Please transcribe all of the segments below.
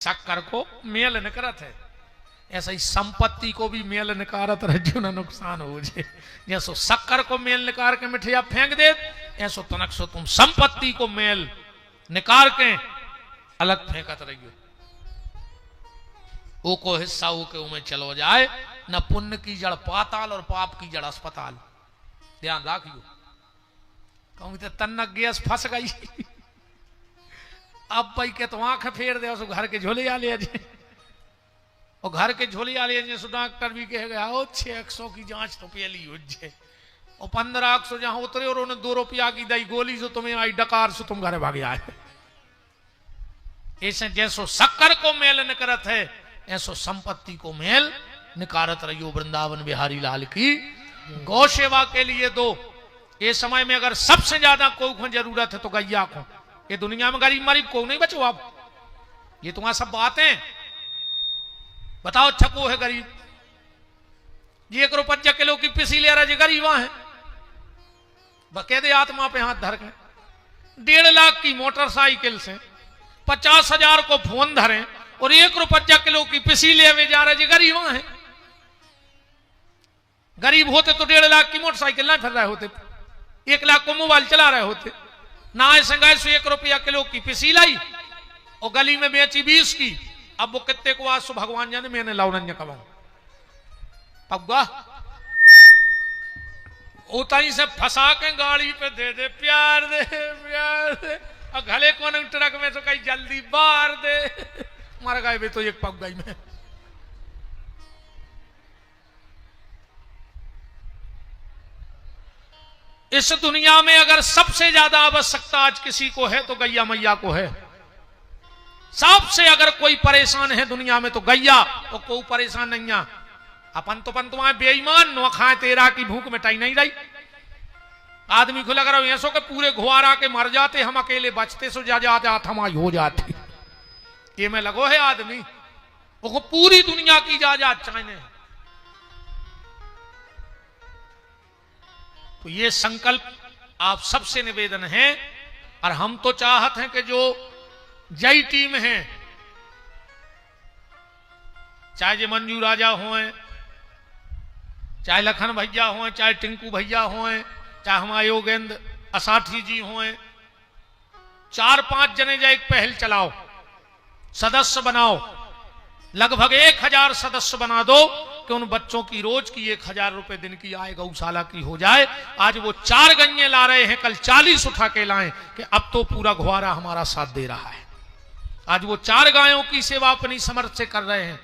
शक्कर को मेल न करत है, ऐसा ही संपत्ति को भी मेल निकारत रह ना नुकसान हो जाए। जैसो शक्कर को मेल निकाल के मिठिया फेंक दे, ऐसो तनक सो तुम संपत्ति को मेल निकाल के अलग फेंकत रहियो। ओ को हिस्सा ओ के उमें चलो जाए, न पुण्य की जड़ पाताल और पाप की जड़ अस्पताल। ध्यान रखियो। कहूँ तो तन्नक गैस फंस गई अब भाई के तो आंख फेर दे, घर के झोले आ ले जाए, और घर के झोली आ ले सो डॉक्टर भी कह गया हो 600 की जांच तो पहली हो जाए, और 1500 जहां उतरे और उन्हें 2 रुपया की दई गोली से तुम्हें आई डकार से तुम घर भागे आए। ऐसे जैसो शक्कर को मेल न करत है, ऐसो संपत्ति को मेल निकारत रहियो। वृंदावन बिहारी लाल की गौ सेवा के लिए दो। ये समय में अगर सबसे ज्यादा को जरूरत है तो गैया को। ये दुनिया में गरीब मरीब को नहीं बचो आप, ये तुम्हारा सब बातें बताओ। अच्छा को है गरीब जी 1 रुपया किलो की पिसी ले रहा जी, गरीब है बकेदे आत्मा पे हाथ धर के 1.5 लाख की मोटरसाइकिल से 50,000 को फोन धरे और 1 रुपया किलो की पिसी ले वे जा रहे जी, गरीब है। गरीब होते तो 1.5 लाख की मोटरसाइकिल ना फिर रहे होते, 1 लाख को मोबाइल चला रहे होते ना। ऐसे 1 रुपया किलो की पिसी लाई और गली में बेची 20 की। अब वो कितने को आज भगवान जाने मैंने लाउनन्य कहा पग्गा उताई से फंसा के गाड़ी पे दे दे, प्यार दे प्यार दे, और घले को ट्रक में तो कहीं जल्दी बार दे, मर गए भी तो एक पग गई में। इस दुनिया में अगर सबसे ज्यादा आवश्यकता आज किसी को है तो गैया मैया को है। सबसे अगर कोई परेशान है दुनिया में तो गैया, और कोई परेशान नहीं है। अपन तो पंतुआ बेईमान नो खाए तेरा की भूख मिटाई नहीं रही। आदमी को लग रहा है ऐसो के पूरे घुआरा के मर जाते, हम अकेले बचते सो जा जाते हमारी हो जाती। ये में लगो है आदमी वो पूरी दुनिया की जा चाहने। तो ये संकल्प आप सबसे निवेदन है, और हम तो चाहते हैं कि जो जय टीम है, चाहे जे मंजू राजा हों, चाहे लखन भैया हों, चाहे टिंकू भैया हों, चाहे हमारे योगेंद्र असाठी जी हों, 4-5 जने जा एक पहल चलाओ, सदस्य बनाओ, लगभग 1000 सदस्य बना दो कि उन बच्चों की रोज की 1000 रुपए दिन की आय गौशाला की हो जाए। आज वो 4 गन्ने ला रहे हैं, कल 40 उठा के लाएं कि अब तो पूरा घुआरा हमारा साथ दे रहा है। आज वो 4 गायों की सेवा अपनी समर्थ से कर रहे हैं।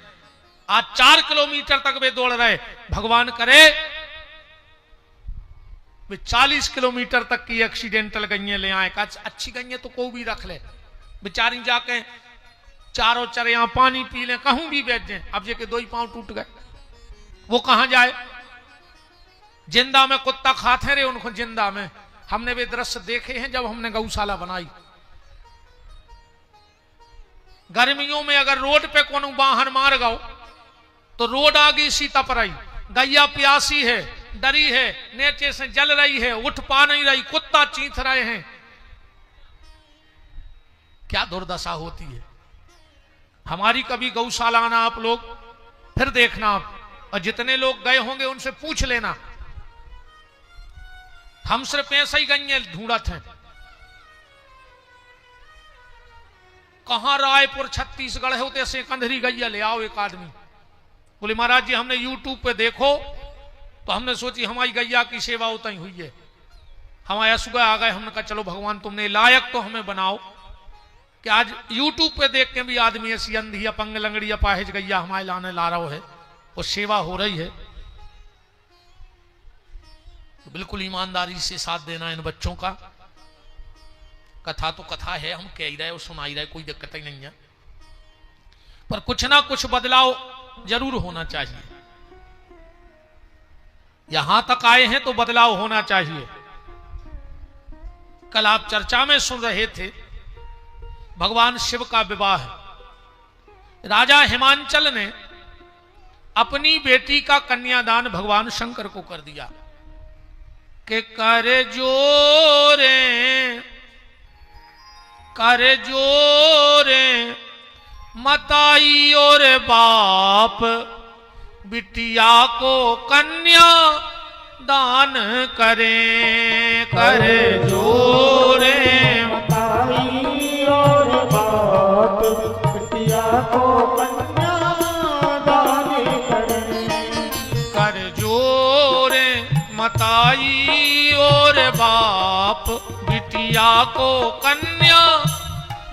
आज 4 किलोमीटर तक वे दौड़ रहे। भगवान करे वे 40 किलोमीटर तक की एक्सीडेंटल गन्ने ले आए। अच्छी गन्ने तो को भी रख ले, बेचारी जाके चारों चरिया पानी पी ले, कहूं भी बैठ जाए। अब जे के 2 ही पांव टूट गए, वो कहां जाए। जिंदा में कुत्ता खाते रहे उनको जिंदा में। हमने वे दृश्य देखे हैं जब हमने गौशाला बनाई। गर्मियों में अगर रोड पे कोनो वाहन मार गओ तो रोड आगे सीता पर आई, गैया प्यासी है, डरी है, नीचे से जल रही है, उठ पा नहीं रही, कुत्ता चींथ रहे हैं। क्या दुर्दशा होती है। हमारी कभी गौशाला आना आप लोग, फिर देखना आप, और जितने लोग गए होंगे उनसे पूछ लेना। हम सिर्फ ऐसा ही गन्ने ढूंढते हैं। कहां रायपुर छत्तीसगढ़ है होते से कंधरी गैया ले आओ एक आदमी। बोले महाराज जी हमने यूट्यूब पे देखो तो हमने सोची हमारी गैया की सेवा उतना ही हुई है, हमारे सुबह आ गए। हमने कहा चलो भगवान तुमने लायक तो हमें बनाओ कि आज यूट्यूब पे देख के भी आदमी ऐसी अंधी अपंग लंगड़ी अपाहिज गैया हमारे लाने ला रहा है, वो सेवा हो रही है। तो बिल्कुल ईमानदारी से साथ देना इन बच्चों का। कथा तो कथा है, हम कह ही रहे और सुना ही रहे, कोई दिक्कत ही नहीं है, पर कुछ ना कुछ बदलाव जरूर होना चाहिए। यहां तक आए हैं तो बदलाव होना चाहिए। कल आप चर्चा में सुन रहे थे भगवान शिव का विवाह। राजा हिमांचल ने अपनी बेटी का कन्यादान भगवान शंकर को कर दिया कि कर जोरे मताई और बाप बिटिया को कन्या दान करें, कर जोरे। मताई और बाप बिटिया को कन्या दान करें, कर जोरे। मताई और बाप बिटिया को कन्या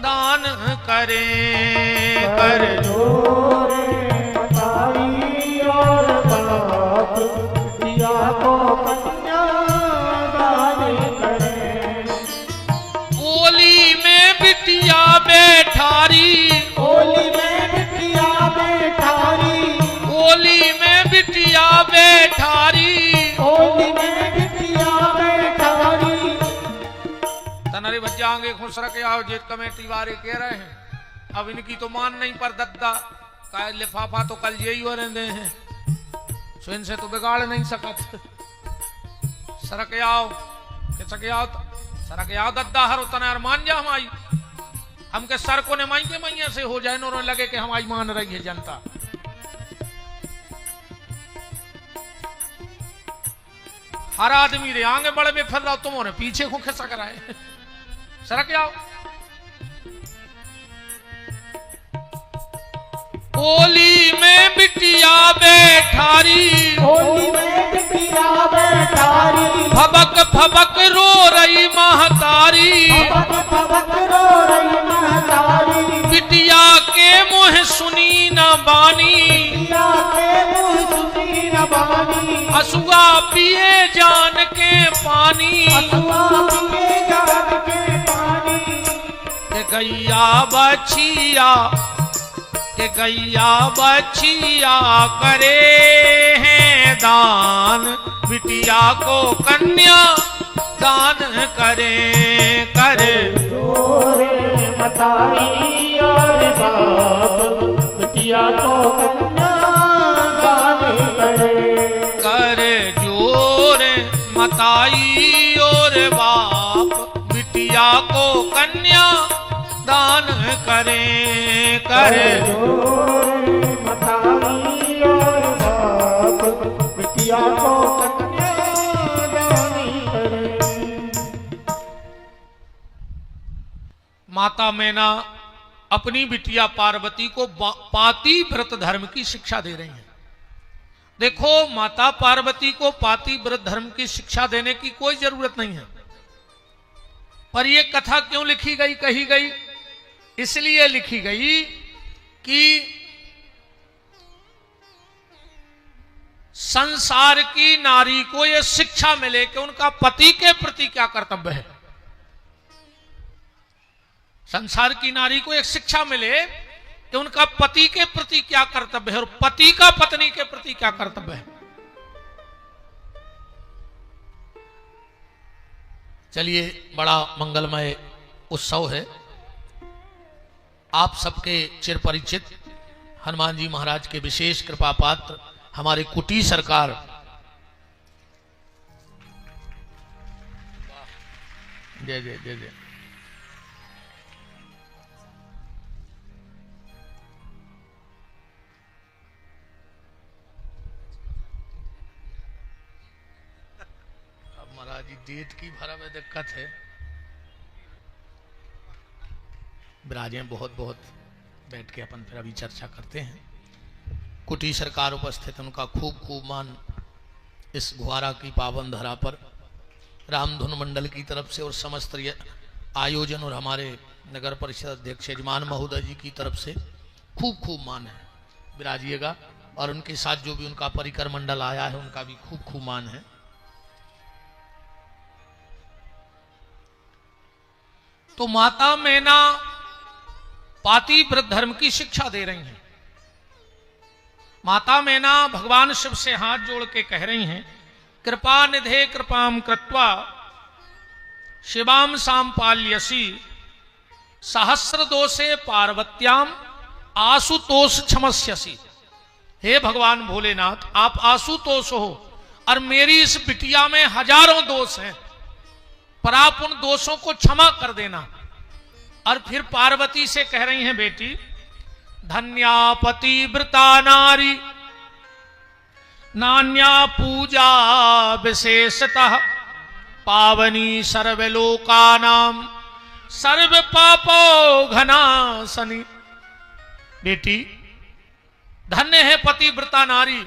दान करें, कर जोरे। मताई और बाप बिटिया को कन्या दान करें। ओली में बिटिया बैठारी, ओली में बिटिया बैठारी, ओली में बिटिया बैठारी। ओली में बिटिया बैठारी। तनरे बच्चा आगे खुश रखे आओ, जेठ कमेटी वाले कह रहे हैं अब इनकी तो मान नहीं पर दद्दा का लिफाफा तो कल यही हो रहे हैं, सो इनसे तो बिगाड़ नहीं सकत। सरक आओ के सके आओ, सरक आओ दद्दा हर उतना मान जा हमारी, हमके सर को ने माई के मैया से हो जाए और लगे कि हमारी मान रही है जनता। हर आदमी रे आगे बड़े में फिर रहा, तुमने पीछे को खिसक रहा है। सरक जाओ। ओली में बिटिया बैठारी, ओली में बिटिया बैठारी। फबक फबक रो रही महतारी, फबक फबक रो रही महतारी। बिटिया के मुँह सुनी न बानी, बिटिया के मुँह सुनी न बानी। असुआ पिए जान के पानी, असुआ पिए जान के पानी। के गैया बछिया, के गैया बछिया करे हैं दान, बिटिया को कन्या दान करें, करे जोरे। मताई और बाप बिटिया को कन्या दान करें, कर जोरे। मताई और बाप बिटिया को कन्या दान करें, कर जोरे। मताई और बाप बिटिया को कन्या दान करें। माता मैना अपनी बिटिया पार्वती को पाती व्रत धर्म की शिक्षा दे रही हैं। देखो, माता पार्वती को पाती व्रत धर्म की शिक्षा देने की कोई जरूरत नहीं है, पर यह कथा क्यों लिखी गई, कही गई? इसलिए लिखी गई कि संसार की नारी को यह शिक्षा मिले कि उनका पति के प्रति क्या कर्तव्य है। संसार की नारी को एक शिक्षा मिले कि उनका पति के प्रति क्या कर्तव्य है और पति का पत्नी के प्रति क्या कर्तव्य है। चलिए, बड़ा मंगलमय उत्सव है। आप सबके चिर परिचित हनुमान जी महाराज के विशेष कृपा पात्र हमारे कुटी सरकार, जय जय जय जय, महाराज जी डेट की भरा में दिक्कत है, विराजे बहुत बहुत बैठ के अपन फिर अभी चर्चा करते हैं। कुटी सरकार उपस्थित, उनका खूब खूब मान इस घुआरा की पावन धरा पर रामधुन मंडल की तरफ से और समस्त आयोजन और हमारे नगर परिषद अध्यक्ष यजमान महोदय जी की तरफ से खूब खूब मान है। विराजिएगा और उनके साथ जो भी उनका परिकर मंडल आया है उनका भी खूब खूब मान है। तो माता मैना पाती व्रत धर्म की शिक्षा दे रही हैं। माता मैना भगवान शिव से हाथ जोड़ के कह रही हैं, कृपा निधे कृपाम कृत्वा शिवाम सांपाल्यसी सहस्र दोषे पार्वत्याम आशुतोष क्षमस्यसी। हे भगवान भोलेनाथ, आप आशुतोष हो और मेरी इस बिटिया में हजारों दोष हैं, पर आप उन दोषों को क्षमा कर देना। और फिर पार्वती से कह रही हैं, बेटी धन्या पतिव्रता नारी नान्या पूजा विशेषतः पावनी सर्वलोकानाम सर्व पापो घनासनी। बेटी धन्य है पतिव्रता नारी।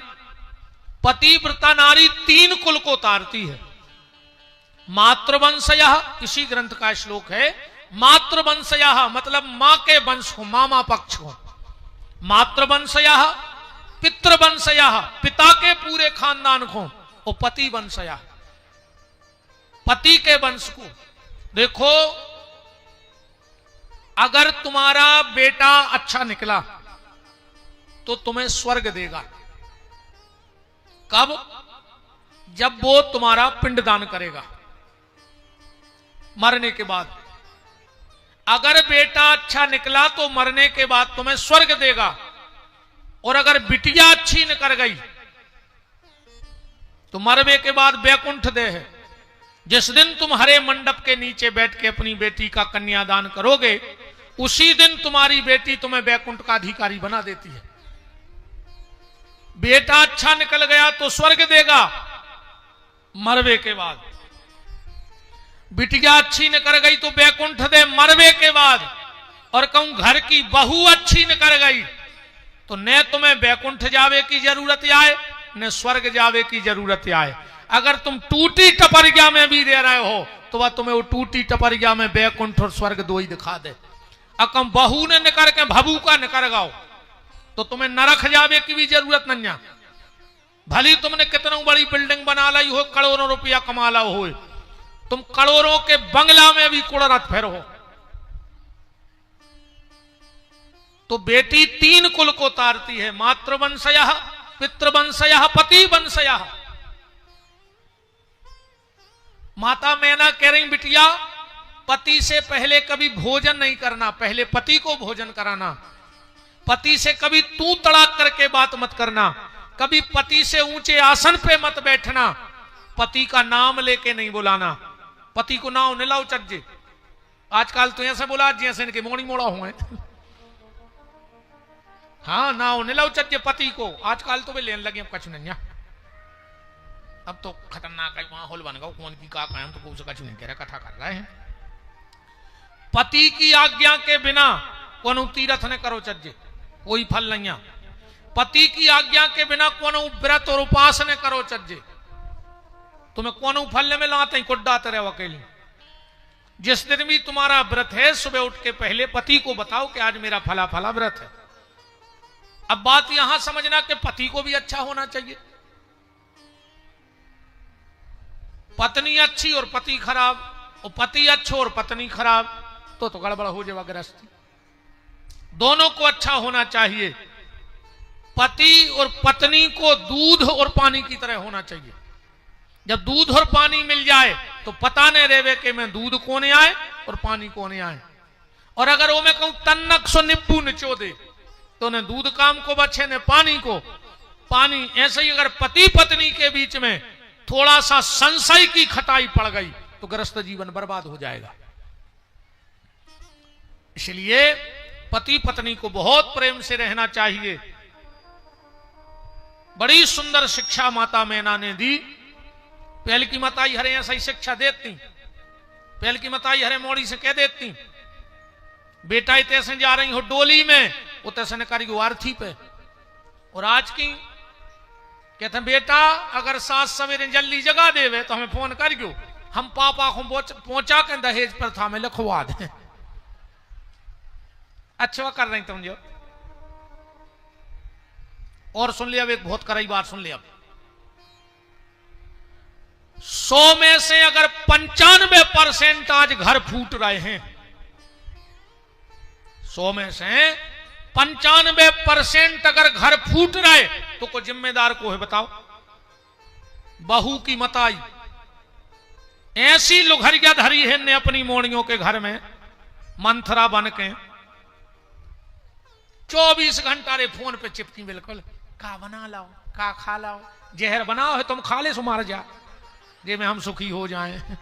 पतिव्रता नारी 3 कुल को तारती है। मातृवंशयः, किसी ग्रंथ का श्लोक है, मातृवंशयः मतलब मां के वंश को, मामा पक्ष को। मातृवंशयः, पितृवंशयः पिता के पूरे खानदान को, और पति वंशयः पति के वंश को। देखो अगर तुम्हारा बेटा अच्छा निकला तो तुम्हें स्वर्ग देगा। कब? जब वो तुम्हारा पिंडदान करेगा, मरने के बाद। अगर बेटा अच्छा निकला तो मरने के बाद तुम्हें स्वर्ग देगा। और अगर बिटिया अच्छी निकल गई तो मरने के बाद बैकुंठ दे है। जिस दिन तुम हरे मंडप के नीचे बैठ के अपनी बेटी का कन्यादान करोगे, उसी दिन तुम्हारी बेटी तुम्हें बैकुंठ का अधिकारी बना देती है। बेटा अच्छा निकल गया तो स्वर्ग देगा मरवे के बाद। बिटिया अच्छी निकल गई तो बैकुंठ दे मरवे के बाद। और कहूं घर की बहू अच्छी निकल गई तो न तुम्हें बैकुंठ जावे की जरूरत आए न स्वर्ग जावे की जरूरत आए। अगर तुम टूटी टपरिया में भी दे रहे हो तो वह तुम्हें वो टूटी टपरिया में बैकुंठ और स्वर्ग दो ही दिखा दे। अकम बहू ने निकर के भबू का निकर गाओ तो तुम्हें नरक जावे की भी जरूरत नहीं है। भली तुमने कितना बड़ी बिल्डिंग बना लाई हो, करोड़ों रुपया कमा ला हो, तुम करोड़ों के बंगला में भी कुड़रत फिर हो। तो बेटी 3 कुल को तारती है, मातृवंशयः, पितृवंशयः, पतिवंशयः। माता मैना कह रही बिटिया पति से पहले कभी भोजन नहीं करना, पहले पति को भोजन कराना। पति से कभी तू तड़ाक करके बात मत करना, कभी पति से ऊंचे आसन पे मत बैठना, पति का नाम लेके नहीं बुलाना। पति को नाव निलाओ चज्जे। आजकल तो ऐसे बोला जैसे इनके मोड़ी मोड़ा हुए। हाँ नाव निलाओ चज्जे पति को। आजकल तो वे लेने लगे अब कछु नहीं। अब तो खतरनाक है माहौल बन गया, कौन की का हम तो कुछ कछु नहीं कह रहा, कथा कर रहे हैं। पति की आज्ञा के बिना कौन तीर्थ न करो चज्जे, कोई फल नहीं। पति की आज्ञा के बिना कौन व्रत और उपास न करो चज्जे, तुम्हें कौन फल में लाते कुड्डाते रहो अकेले। जिस दिन भी तुम्हारा व्रत है सुबह उठ के पहले पति को बताओ कि आज मेरा फला फला व्रत है। अब बात यहां समझना कि पति को भी अच्छा होना चाहिए। पत्नी अच्छी और पति खराब, और पति अच्छो और पत्नी खराब, तो गड़बड़ हो जाएगा गृहस्थी। दोनों को अच्छा होना चाहिए। पति और पत्नी को दूध और पानी की तरह होना चाहिए। जब दूध और पानी मिल जाए तो पता नहीं रेवे कि मैं दूध कोने आए और पानी कोने आए। और अगर वो मैं कहूं तन्नक सो निब्बू निचो दे तो न दूध काम को बचे न पानी को। पानी ऐसे ही अगर पति पत्नी के बीच में थोड़ा सा संशय की खटाई पड़ गई तो गृहस्थ जीवन बर्बाद हो जाएगा। इसलिए पति पत्नी को बहुत प्रेम से रहना चाहिए। बड़ी सुंदर शिक्षा माता मैना ने दी। पहल की माताई हरे ऐसा ही शिक्षा देती। पहल की माताई हरे मोड़ी से कह देती बेटा तैसे जा रही हो डोली में, वो तैसे न करी आरती पे। और आज की कहते हैं बेटा अगर सास सवेरे जल्दी जगा देवे तो हमें फोन कर गयो, हम पापा को पहुंचा के दहेज प्रथा में लिखवा दें। अच्छा कर रही तुम जो। और सुन लिया, अब एक बहुत कराई बात सुन लिया। 100 में से अगर 95% आज घर फूट रहे हैं, 100 में से 95% अगर घर फूट रहे तो कोई जिम्मेदार को है बताओ? बहू की मताई ऐसी लुघरिया धरी है ने अपनी मोड़ियों के घर में मंथरा बन के 24 घंटा रे फोन पे चिपकी। बिल्कुल का बना लाओ, का खा लाओ, जहर बनाओ है तुम खा ले सो मार जा, जे में हम सुखी हो जाएं।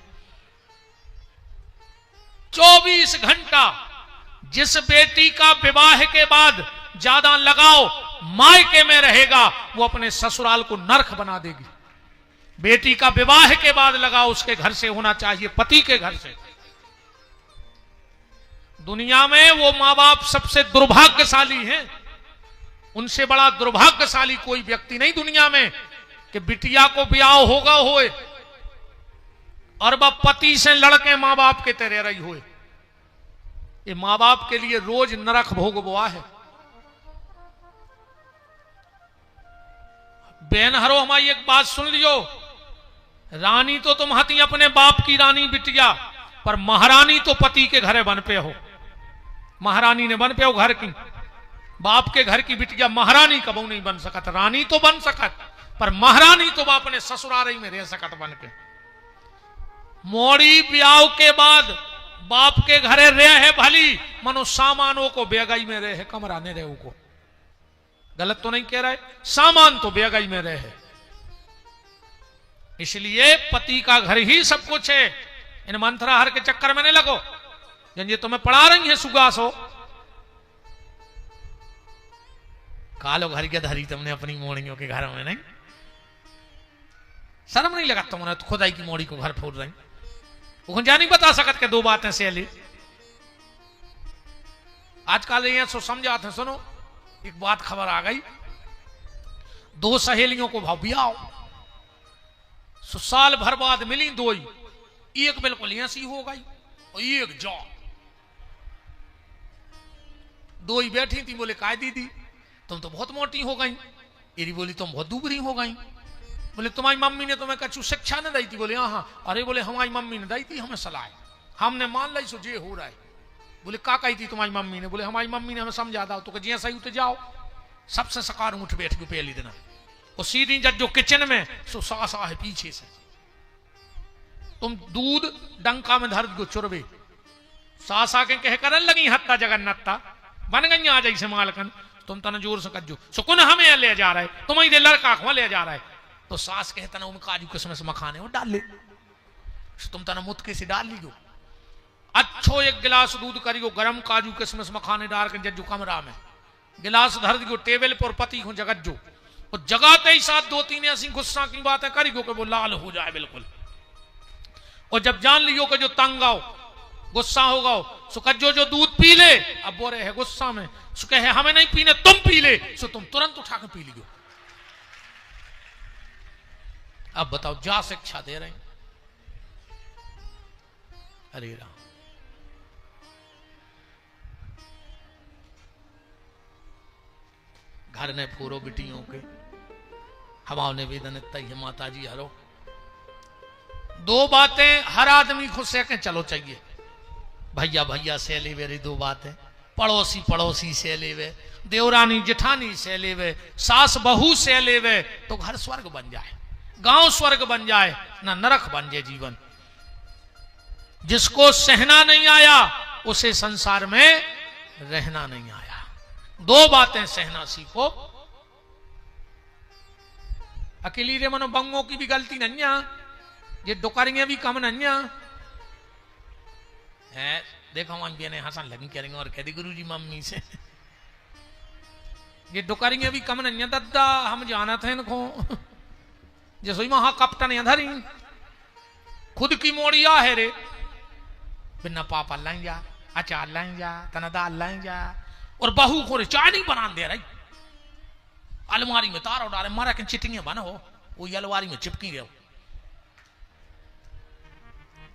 24 घंटा। जिस बेटी का विवाह के बाद ज्यादा लगाव मायके में रहेगा वो अपने ससुराल को नरक बना देगी। बेटी का विवाह के बाद लगाव उसके घर से होना चाहिए, पति के घर से। दुनिया में वो मां बाप सबसे दुर्भाग्यशाली हैं। उनसे बड़ा दुर्भाग्यशाली कोई व्यक्ति नहीं दुनिया में कि बिटिया को ब्याह होगा होए और वह पति से लड़के मां बाप के तेरे रही हुए। ये मां बाप के लिए रोज नरक भोगवा है। बहन हरो हमारी एक बात सुन लियो, रानी तो तुम हती अपने बाप की रानी बिटिया, पर महारानी तो पति के घरे बन पे हो। महारानी ने बन पे हो घर की, बाप के घर की बिटिया महारानी कबू नहीं बन सकत। रानी तो बन सकत पर महारानी तो बाप ने ससुराल में रह सकत बन के। मोड़ी ब्याह के बाद बाप के घरे रहे भली, मनो सामानों को बेगई में रहे, कमरा ने रहे को। गलत तो नहीं कह रहे, सामान तो बेगई में रहे। इसलिए पति का घर ही सब कुछ है। इन मंत्राहार के चक्कर में नहीं लगो, ये तुम्हें पढ़ा रही है सुगास हो। कालो घर के धरी तुमने अपनी मोड़ियों के घरों में, नहीं शर्म नहीं लगा तुमने तो खुदाई की मोड़ी को घर फोड़ रही। वो जा नहीं बता सकत के दो बातें सहेली। आजकल ये सो समझाते, सुनो एक बात खबर आ गई, दो सहेलियों को भाव साल भर बाद मिली दो ही, एक बिल्कुल ऐसी हो गई और एक जौ। दो ही बैठी थी, बोले काय दीदी तुम तो बहुत मोटी हो गई। एरी बोली तुम बहुत दुबरी हो गई। बोले तुम्हारी मम्मी ने तुम्हें कछु शिक्षा न दी थी? बोले हाँ। अरे बोले हमारी मम्मी ने दी थी हमें सलाह, हमने मान ली सो जे हो रहा है। बोले का कही थी तुम्हारी मम्मी ने? बोले हमारी मम्मी ने हमें समझा था तो जिया सही उठ जाओ। सबसे सकार उठ बैठ के पहली दिन और सीधी जब जो किचन में सो सासा है पीछे से, तुम दूध डंका में धर दो चुरबे। सासा के कह करन लगी हत्ता जगन्नत्ता बन गई आ जाई से मालकन, तुम तना जोर से कज्जो सुकुन हमें ले जा रहा है, तुम्हारी दे लड़का को ले जा रहा है। तो सास कहता ना काजू किस्म से मखाने वो डाल ले, तुम तना मुतके से डाल लीजो। अच्छो एक गिलास दूध करियो गरम काजू किस्म से मखाने डाल के जज्जो कमरा में गिलास धर दियो टेबल पर पति को जगत जो और जगाते ही साथ दो तीन ऐसी गुस्सा की बातें करियो कि वो लाल हो जाए बिल्कुल। और जब जान लियो कि जो तंग आओ गुस्सा होगा सो कज्जो जो दूध पी ले, अब वो रहे गुस्सा में सो कहे हमें नहीं पीने तुम पी ले, सो तुम तुरंत उठा के पी लियो। अब बताओ जा शिक्षा दे रहे हैं। अरे राम, घर ने पूरो बिटियों के हमाओं ने वेदन तय माता जी हरो। दो बातें हर आदमी खुद से कह चलो चाहिए, भैया भैया से ले वे, दो बातें पड़ोसी पड़ोसी से ले वे, देवरानी जेठानी से ले वे, सास बहू से ले वे, तो घर स्वर्ग बन जाए, गांव स्वर्ग बन जाए, ना नरक बन जाए जीवन। जिसको सहना नहीं आया उसे संसार में रहना नहीं आया। दो बातें सहना सीखो। अकेली रे मनो बंगों की भी गलती नहीं है, ये डुकरियां भी कम नहीं है। देखो हम भी हंसन लगी करेंगे और कहती गुरु जी मम्मी से ये डुकरियां भी कम नहीं है दादा, हम जाना था इनको जैसे वहां कपटन धरी खुद की मोड़िया है रे, बिना पापा लाई जा, अचार लाई जा, तना दाल लाई जा, और बहू को चाय नहीं बना दे रही, अलमारी में तारा डाले मारा के चिटिंगे बनो वो अलमारी में चिपकी रहो।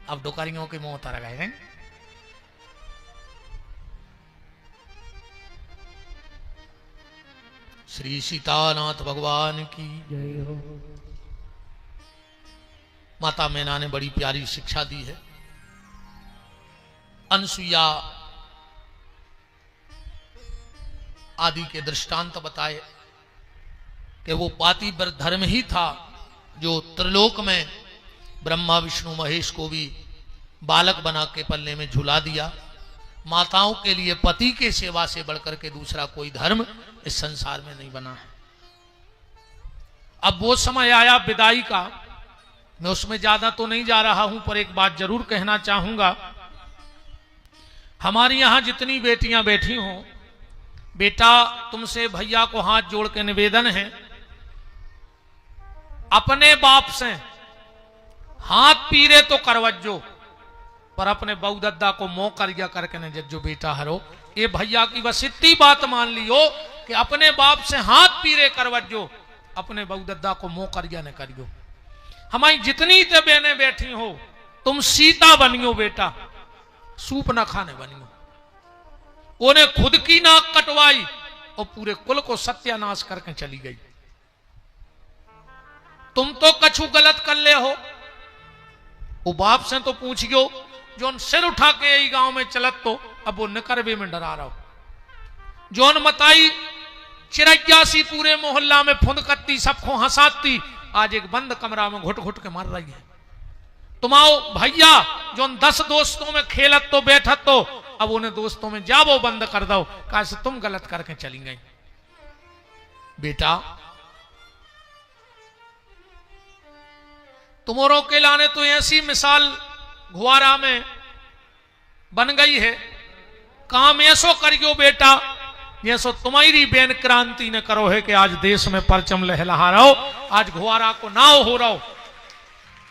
अब डोकारियों के मुंह तारा गए। श्री सीतानाथ भगवान की जय हो। माता मैना ने बड़ी प्यारी शिक्षा दी है। अनसुईया आदि के दृष्टांत बताए कि वो पातिव्रत धर्म ही था जो त्रिलोक में ब्रह्मा विष्णु महेश को भी बालक बना के पल्ले में झुला दिया। माताओं के लिए पति के सेवा से बढ़कर के दूसरा कोई धर्म इस संसार में नहीं बना है। अब वो समय आया विदाई का, मैं उसमें ज्यादा तो नहीं जा रहा हूं, पर एक बात जरूर कहना चाहूंगा। हमारी यहां जितनी बेटियां बैठी हों बेटा तुमसे भैया को हाथ जोड़ के निवेदन है, अपने बाप से हाथ पीरे तो करवज्जो, पर अपने बहू दद्दा को मोह करिया करके न जज्जो बेटा हरो। ये भैया की बस इतनी बात मान लियो कि अपने बाप से हाथ पीरे करवज्जो, अपने बहू दद्दा को मोह करिया न करियो। हमारी जितनी ते बहने बैठी हो, तुम सीता बनियो बेटा, सूप ना खाने बनियो। उन्हें खुद की नाक कटवाई और पूरे कुल को सत्यानाश करके चली गई। तुम तो कछु गलत कर ले हो। वो बाप से तो पूछियो, जोन सिर उठा के यही गांव में चलत तो अब वो निकरबे में डरा रहा हो। जोन मताई चिरैयासी पूरे मोहल्ला में फुंदकती, सबको हंसाती, आज एक बंद कमरा में घुट घुट के मर रही है। तुमाओ भैया जोन 10 दोस्तों में खेलत तो बैठत तो अब उन्हें दोस्तों में जावो बंद कर दो, कैसे तुम गलत करके चली गई। बेटा तुमोरों के लाने तो ऐसी मिसाल घुआरा में बन गई है, काम ऐसो करियो बेटा जैसो तुम्हारी बेन क्रांति ने करो है कि आज देश में परचम लहलहा रहो, आज घुआरा को नाव हो रहो।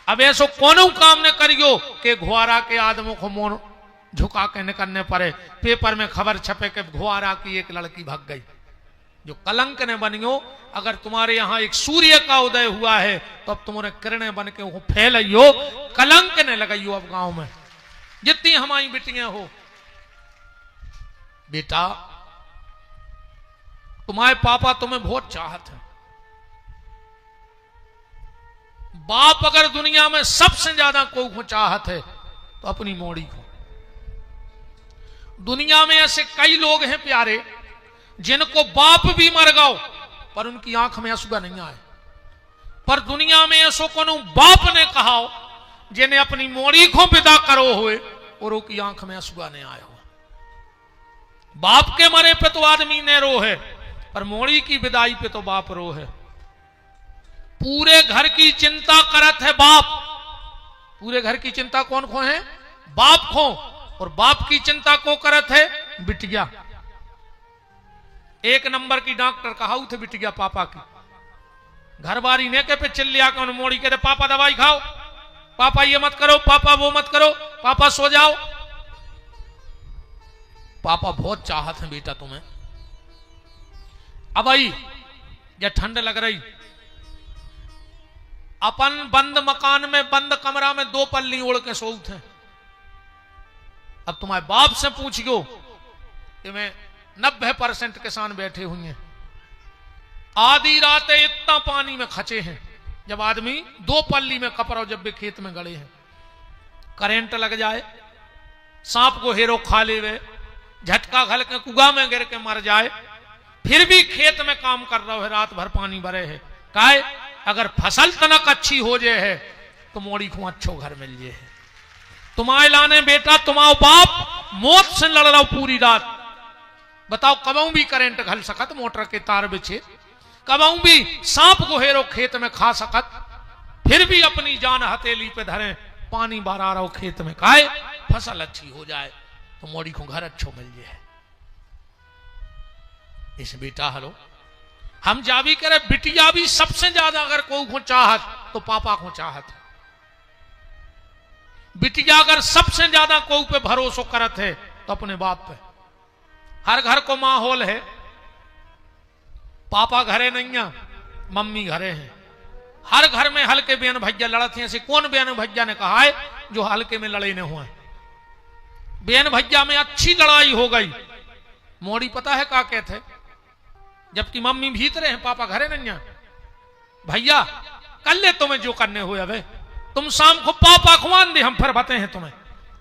अब ऐसो कोनो काम ने करियो कि घुआरा के आदमों को मोन झुका के निकलने पड़े, पेपर में खबर छपे कि घुआरा की एक लड़की भाग गई। जो कलंक ने बनियो, अगर तुम्हारे यहां एक सूर्य का उदय हुआ है तो अब तुम्हारे किरणें बन के वो फैलियो, कलंक ने लगाइयो अब गांव में जितनी हमारी बेटियां हो। बेटा तुम्हारे पापा तुम्हें बहुत चाहत है। बाप अगर दुनिया में सबसे ज्यादा को चाहत है तो अपनी मोड़ी को। दुनिया में ऐसे कई लोग हैं प्यारे जिनको बाप भी मर गओ पर उनकी आंख में आंसू नहीं आए, पर दुनिया में ऐसो कोनो बाप ने कहा जिन्हें अपनी मोड़ी को विदा करो हुए और उनकी आंख में आंसू नहीं आया हो। बाप के मरे पे तो आदमी ने रो है, पर मोड़ी की विदाई पे तो बाप रो है। पूरे घर की चिंता करत है बाप। पूरे घर की चिंता कौन को है? बाप को। और बाप की चिंता को करत है बिटिया। एक नंबर की डॉक्टर कहा थे बिटिया पापा की। घर बारी ने के पे चिल्ल लिया कि मोड़ी के पापा दवाई खाओ, पापा ये मत करो, पापा वो मत करो, पापा सो जाओ। पापा बहुत चाहत है बेटा तुम्हें। अब आई ये ठंड लग रही, अपन बंद मकान में बंद कमरा में 2 पल्ली ओढ़ के सोते हैं। अब तुम्हारे बाप से पूछियो कि मैं 90% किसान बैठे हुए हैं, आधी रात इतना पानी में खचे हैं, जब आदमी 2 पल्ली में कपड़ा जब भी खेत में गड़े हैं, करंट लग जाए, सांप को हेरो खा ले, वे झटका घल के कुआ में गिर के मर जाए, फिर भी खेत में काम कर रहा है, रात भर पानी भरे है। काहे? अगर फसल तनक अच्छी हो जाए है तो मोड़ी को अच्छो घर मिल जाए है। तुम्हारे लाने बेटा तुम्हारा बाप मौत से लड़ रहा पूरी रात। बताओ कबऊ भी करंट घल सकत, मोटर के तार बिछे, कबऊ भी सांप को हेरो खेत में खा सकत, फिर भी अपनी जान हथेली पे धरे पानी बरा रहो खेत में। काहे? फसल अच्छी हो जाए तो मोड़ी को घर अच्छो मिल जाए। इस बेटा हलो हम जा भी करे, बिटिया भी सबसे ज्यादा अगर को चाहत तो पापा को चाहत है। बिटिया अगर सबसे ज्यादा को पे भरोसा करत है तो अपने बाप पे। हर घर को माहौल है, पापा घरे नहीं है, मम्मी घरे हैं। हर घर में हल्के बहन भैया लड़ते हैं। ऐसे कौन बहन भैया ने कहा है जो हल्के में लड़े न हुए? बहन भैया में अच्छी लड़ाई हो गई, मोड़ी पता है क्या कहते, जबकि मम्मी भीतरे हैं, पापा घरे नहीं है। भैया कर ले तुम्हें जो करने हुए, अबे तुम शाम को पापा खुआन दे, हम फिर बताए हैं तुम्हें।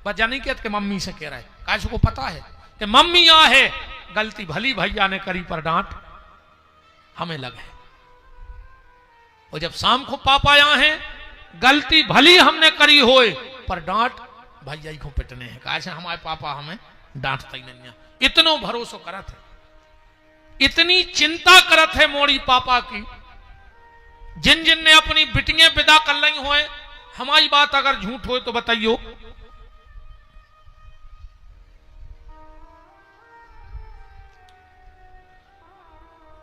बच्चा नहीं कहते कि मम्मी से कह रहा है, काश को पता है कि मम्मी आ है, गलती भली भैया ने करी पर डांट हमें लगे। और जब शाम को पापा यहाँ हैं, गलती भली हमने करी होए पर डांट भैया ही को पिटने हैं। काश हमारे पापा हमें डांटता ही नहीं है। इतनो भरोसा करत है, इतनी चिंता करत है मोड़ी पापा की। जिन जिन ने अपनी बिटियां विदा कर ली हुए, हमारी बात अगर झूठ हो तो बताइयो।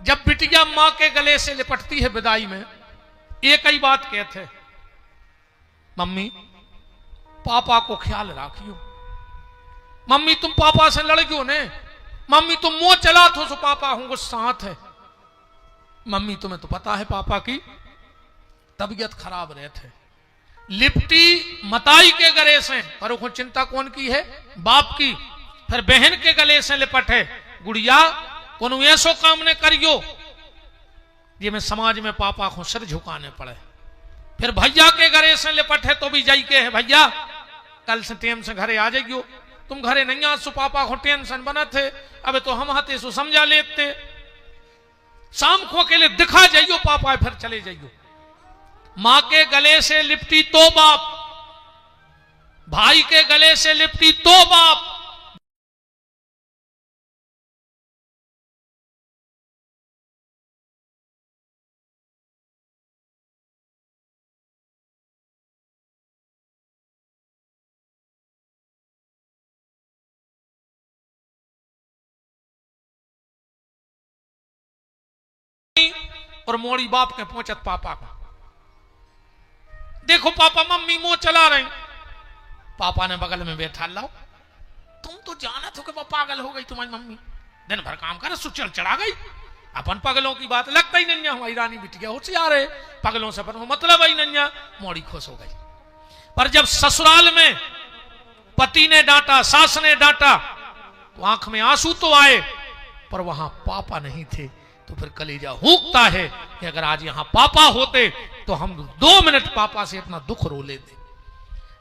जब बिटिया मां के गले से लिपटती है विदाई में, एक ही बात कहते, मम्मी पापा को ख्याल रखियो, मम्मी तुम पापा से लड़ गयो ने, मम्मी तुम मुंह चला तो सो पापा हूं साथ है, मम्मी तुम्हें तो पता है पापा की तबीयत खराब रहते। लिपटी मताई के गले से, पर वो चिंता कौन की है, बाप की। फिर बहन के गले से लिपटे, गुड़िया कौन ऐसो काम ने करियो ये में समाज में पापा को सिर झुकाने पड़े। फिर भैया के घरे से लिपटे तो भी जाई के है, भैया कल से टेम से घरे आ जाइयो, तुम घरे नहीं आ सो पापा को टेंशन बना थे, अब तो हम हाथे सो समझा लेते, शाम को अकेले दिखा जाइयो पापा फिर चले जाइयो। मां के गले से लिपटी तो बाप, भाई के गले से लिपटी तो बाप, और मोड़ी बाप के पहुंचत पापा को, देखो पापा मम्मी मुंह चला रहे। पापा ने बगल में बैठा, लाओ तुम तो जानत हो कि वो पागल हो गई तुम्हारी मम्मी, दिन भर काम कर सुचल चढ़ा गई, अपन पगलों की बात लगता ही नहीं, हमारी रानी बिटिया होशियार है, पगलों से अपन मतलब ही नहीं। मोड़ी खुश हो गई। पर जब ससुराल में पति ने डांटा, सास ने डांटा, तो आंख में आंसू तो आए, पर वहां पापा नहीं थे। तो फिर कलेजा हुकता है कि अगर आज यहां पापा होते तो हम 2 मिनट पापा से अपना दुख रो लेते।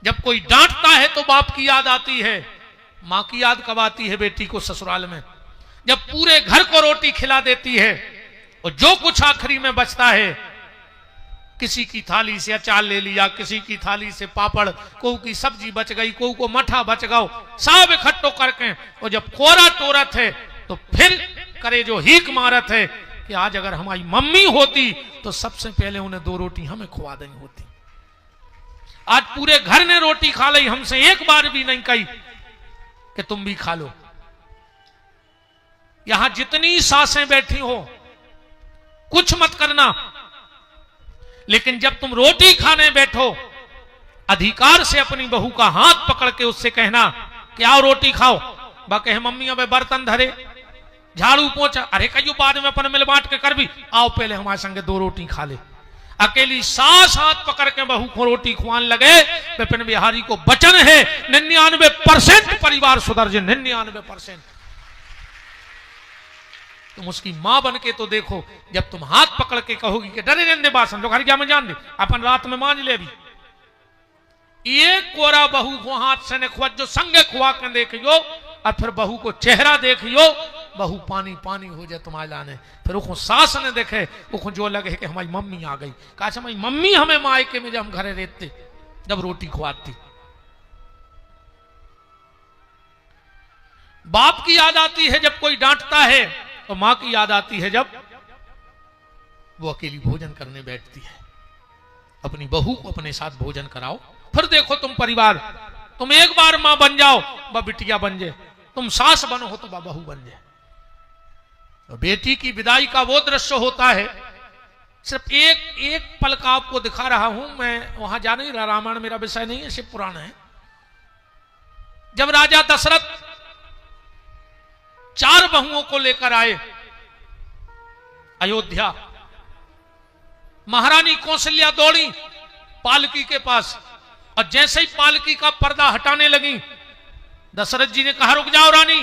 जब कोई डांटता है तो बाप की याद आती है, मां की याद कब आती है बेटी को ससुराल में, जब पूरे घर को रोटी खिला देती है और जो कुछ आखिरी में बचता है, किसी की थाली से अचार ले लिया, किसी की थाली से पापड़, कोई की सब्जी बच गई, कोई को मठा बच गया, सब इकट्ठो करके, और जब कोरा टोरत है तो फिर करे जो हीक मारत है कि आज अगर हमारी मम्मी होती तो सबसे पहले उन्हें 2 रोटी हमें खुआ देनी होती। आज पूरे घर ने रोटी खा ली, हमसे एक बार भी नहीं कही कि तुम भी खा लो। यहां जितनी सासें बैठी हो कुछ मत करना, लेकिन जब तुम रोटी खाने बैठो अधिकार से अपनी बहू का हाथ पकड़ के उससे कहना कि आओ रोटी खाओ। बा कहे मम्मी अब बर्तन धरे, झाड़ू पोंछा, अरे कहियो बाद में अपन मिल बांट के कर भी, आओ पहले हमारे संगे 2 रोटी खा ले। अकेली सास हाथ पकड़ के बहू को रोटी खुआन लगे। विपिन बिहारी को वचन है 99% परिवार सुधर जाए, 99%। तुम उसकी मां बन के तो देखो, जब तुम हाथ पकड़ के कहोगी कि डरे रहने बासन लोग क्या में जान दे, अपन रात में मांझ ले भी, एक कोरा बहू को हाथ से ने खुआ जो संगे खुआ के देखियो, और फिर बहू को चेहरा देखियो, बहू पानी पानी हो जाए तुम्हारे लाने। फिर वो सास ने देखे, वो जो लगे कि हमारी मम्मी आ गई, कहा हमारी मम्मी हमें मायके में जब हम घरे रहते जब रोटी खुआती। बाप की याद आती है जब कोई डांटता है, और मां की याद आती है जब वो अकेली भोजन करने बैठती है। अपनी बहू को अपने साथ भोजन कराओ, फिर देखो तुम परिवार, तुम एक बार मां बन जाओ बा बिटिया बन जाए, तुम सास बनो हो तो बा बहू बन जाए। तो बेटी की विदाई का वो दृश्य होता है, सिर्फ एक पल का आपको दिखा रहा हूं मैं, वहां जा नहीं रहा, रामायण मेरा विषय नहीं है, शिव पुराण है। जब राजा दशरथ 4 बहुओं को लेकर आए अयोध्या, महारानी कौशल्या दौड़ी पालकी के पास, और जैसे ही पालकी का पर्दा हटाने लगी, दशरथ जी ने कहा रुक जाओ रानी,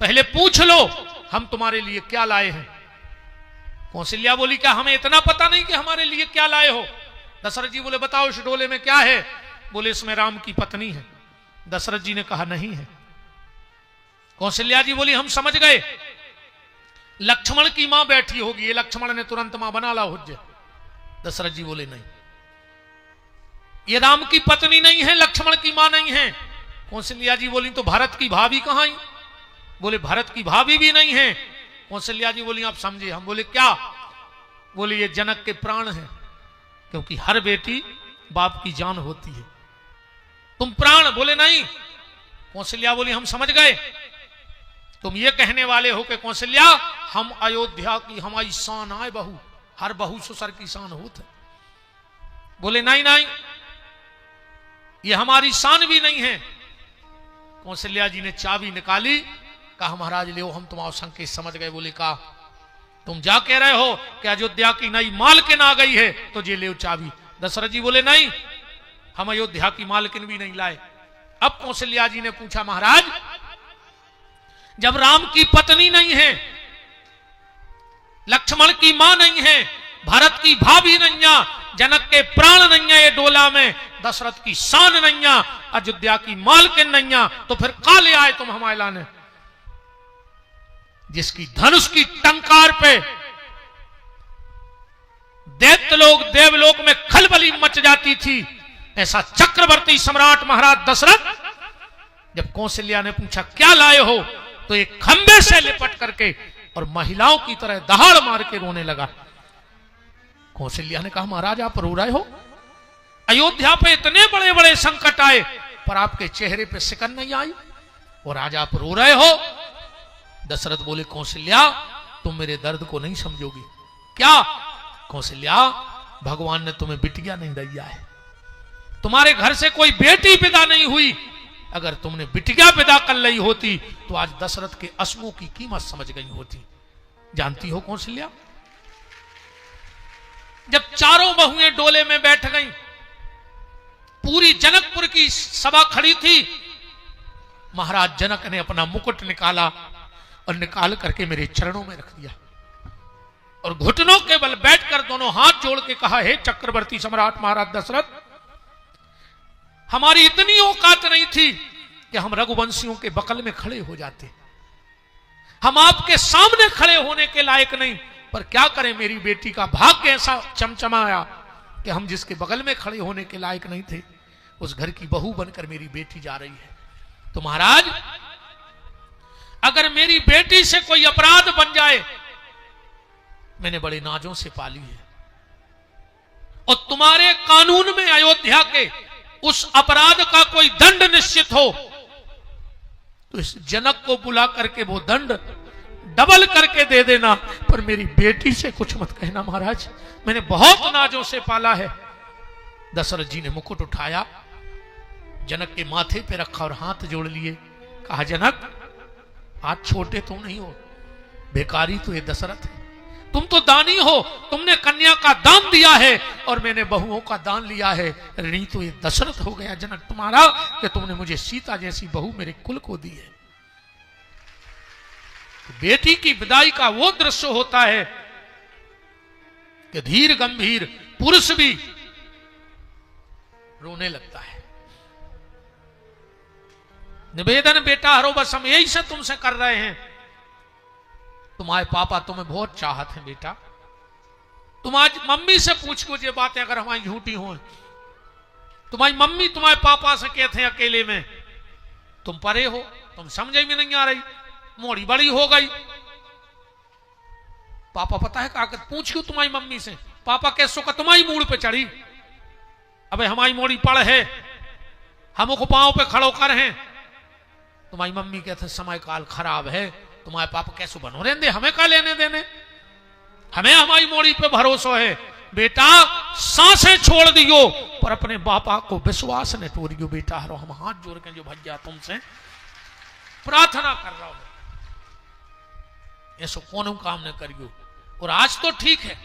पहले पूछ लो हम तुम्हारे लिए क्या लाए हैं। कौशल्या बोली क्या हमें इतना पता नहीं कि हमारे लिए क्या लाए हो। दशरथ जी बोले बताओ इस डोले में क्या है। बोले इसमें राम की पत्नी है। दशरथ जी ने कहा नहीं है। कौशल्या जी बोली हम समझ गए, लक्ष्मण की मां बैठी होगी, ये लक्ष्मण ने तुरंत मां बना ला हुज्जे। दशरथ जी बोले नहीं, ये राम की पत्नी नहीं है, लक्ष्मण की मां नहीं है। कौशल्या जी बोली तो भरत की भाभी कहां आई। बोले भरत की भाभी भी नहीं है। कौशल्या जी बोली आप समझे। हम बोले क्या। बोले ये जनक के प्राण हैं, क्योंकि हर बेटी बाप की जान होती है, तुम प्राण। बोले नहीं। कौशल्या बोली हम समझ गए, तुम ये कहने वाले हो कि कौशल्या हम अयोध्या की हमारी शान आए बहू, हर बहू ससुर की शान होते। बोले नहीं नहीं, ये हमारी शान भी नहीं है। कौशल्या जी ने चाबी निकाली, कहा महाराज ले हम तुम्हारा संकेत समझ गए। बोले कहा तुम जा कह रहे हो कि अयोध्या की नई मालकिन आ गई है तो ये ले चाबी। दशरथ जी बोले नहीं, हम अयोध्या की मालकिन भी नहीं लाए। अब कौशल्या जी ने पूछा महाराज जब राम की पत्नी नहीं है, लक्ष्मण की मां नहीं है, भरत की भाभी नहीं है, जनक के प्राण नहीं है ये डोला में, दशरथ की शान नहीं है, अयोध्या की मालकिन नहीं है, तो फिर काले आए तुम हमारे लाने? जिसकी धनुष की टंकार पे दैत्यलोक देवलोक में खलबली मच जाती थी, ऐसा चक्रवर्ती सम्राट महाराज दशरथ। जब कौशल्या ने पूछा क्या लाए हो, तो एक खंबे से लिपट करके और महिलाओं की तरह दहाड़ मार के रोने लगा। कौशल्या ने कहा महाराज आप रो रहे हो, अयोध्या पे इतने बड़े बड़े संकट आए पर आपके चेहरे पे सिकन नहीं आई और आज आप रो रहे हो। दशरथ बोले कौशल्या तुम मेरे दर्द को नहीं समझोगी। क्या? कौशल्या भगवान ने तुम्हें बिटिया नहीं दिया है, तुम्हारे घर से कोई बेटी पैदा नहीं हुई। अगर तुमने बिटिया पैदा कर ली होती तो आज दशरथ के अश्वों की कीमत समझ गई होती। जानती हो कौशल्या, जब चारों बहुएं डोले में बैठ गईं, पूरी जनकपुर की सभा खड़ी थी, महाराज जनक ने अपना मुकुट निकाला और निकाल करके मेरे चरणों में रख दिया और घुटनों के बल बैठकर दोनों हाथ जोड़ के कहा हे चक्रवर्ती सम्राट महाराज दशरथ, हमारी इतनी औकात नहीं थी कि हम रघुवंशियों के बकल में खड़े हो जाते, हम आपके सामने खड़े होने के लायक नहीं, पर क्या करें मेरी बेटी का भाग्य ऐसा चमचमाया कि हम जिसके बगल में खड़े होने के लायक नहीं थे, उस घर की बहू बनकर मेरी बेटी जा रही है। तो महाराज अगर मेरी बेटी से कोई अपराध बन जाए, मैंने बड़े नाजों से पाली है, और तुम्हारे कानून में अयोध्या के उस अपराध का कोई दंड निश्चित हो, तो इस जनक को बुला करके वो दंड डबल करके दे देना, पर मेरी बेटी से कुछ मत कहना महाराज, मैंने बहुत नाजों से पाला है। दशरथ जी ने मुकुट उठाया, जनक के माथे पे रखा और हाथ जोड़ लिए। कहा जनक आज छोटे तुम नहीं हो, भिखारी तो ये दशरथ है, तुम तो दानी हो, तुमने कन्या का दान दिया है और मैंने बहुओं का दान लिया है, ऋणी तो ये दशरथ हो गया जनक तुम्हारा कि तुमने मुझे सीता जैसी बहू मेरे कुल को दी है। तो बेटी की विदाई का वो दृश्य होता है कि धीर गंभीर पुरुष भी रोने लगता है। निवेदन बेटा हरो बस हम यही से तुमसे कर रहे हैं, तुम्हारे पापा तुम्हें बहुत चाहत हैं बेटा, तुम आज मम्मी से पूछ को ये बातें अगर हमारी झूठी हो, तुम्हारी मम्मी तुम्हारे पापा से कहते हैं अकेले में तुम परे हो, तुम समझे भी नहीं आ रही, मोड़ी बड़ी हो गई। पापा पता है का पूछ क्यों तुम्हारी मम्मी से, पापा कैसो का तुम्हारी मूड पे चढ़ी, अबे हमारी मोड़ी पड़ है, हमको पांव पे खड़ो कर हैं, तुम्हारी मम्मी कहते समय काल खराब है, तुम्हारे पापा कैसे बनो रहने, हमें का लेने देने, हमें हमारी मोड़ी पे भरोसा है। बेटा सांसें छोड़ दियो पर अपने बापा को विश्वास न तोड़ियो बेटा, हरो हम हाथ जोड़ के जो भैया तुमसे प्रार्थना कर रहा हूं, ऐसा कौन काम न करियो। और आज तो ठीक है,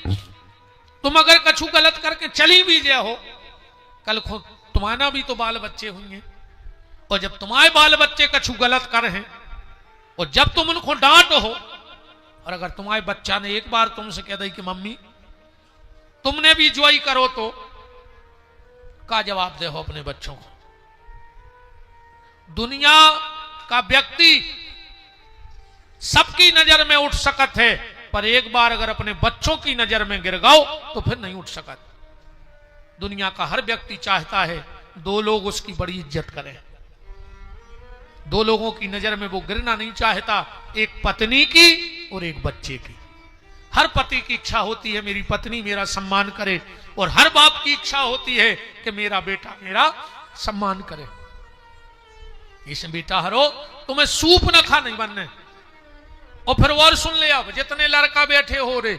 तुम अगर कछु गलत करके चली भी जाए हो, कल खुद तुम्हारा भी तो बाल बच्चे होंगे, और जब तुम्हारे बाल बच्चे कछु गलत कर हैं और जब तुम उनको डांट हो, और अगर तुम्हारे बच्चा ने एक बार तुमसे कह दी कि मम्मी तुमने भी ज्वाई करो, तो का जवाब दे हो अपने बच्चों को। दुनिया का व्यक्ति सबकी नजर में उठ सकत है, पर एक बार अगर अपने बच्चों की नजर में गिर गओ तो फिर नहीं उठ सकत। दुनिया का हर व्यक्ति चाहता है दो लोग उसकी बड़ी इज्जत करें, दो लोगों की नजर में वो गिरना नहीं चाहता, एक पत्नी की और एक बच्चे की। हर पति की इच्छा होती है मेरी पत्नी मेरा सम्मान करे, और हर बाप की इच्छा होती है कि मेरा बेटा मेरा सम्मान करे। इस बेटा हरो तुम्हें सूप न खा नहीं बनने, और फिर और सुन ले, अब जितने लड़का बैठे हो रे,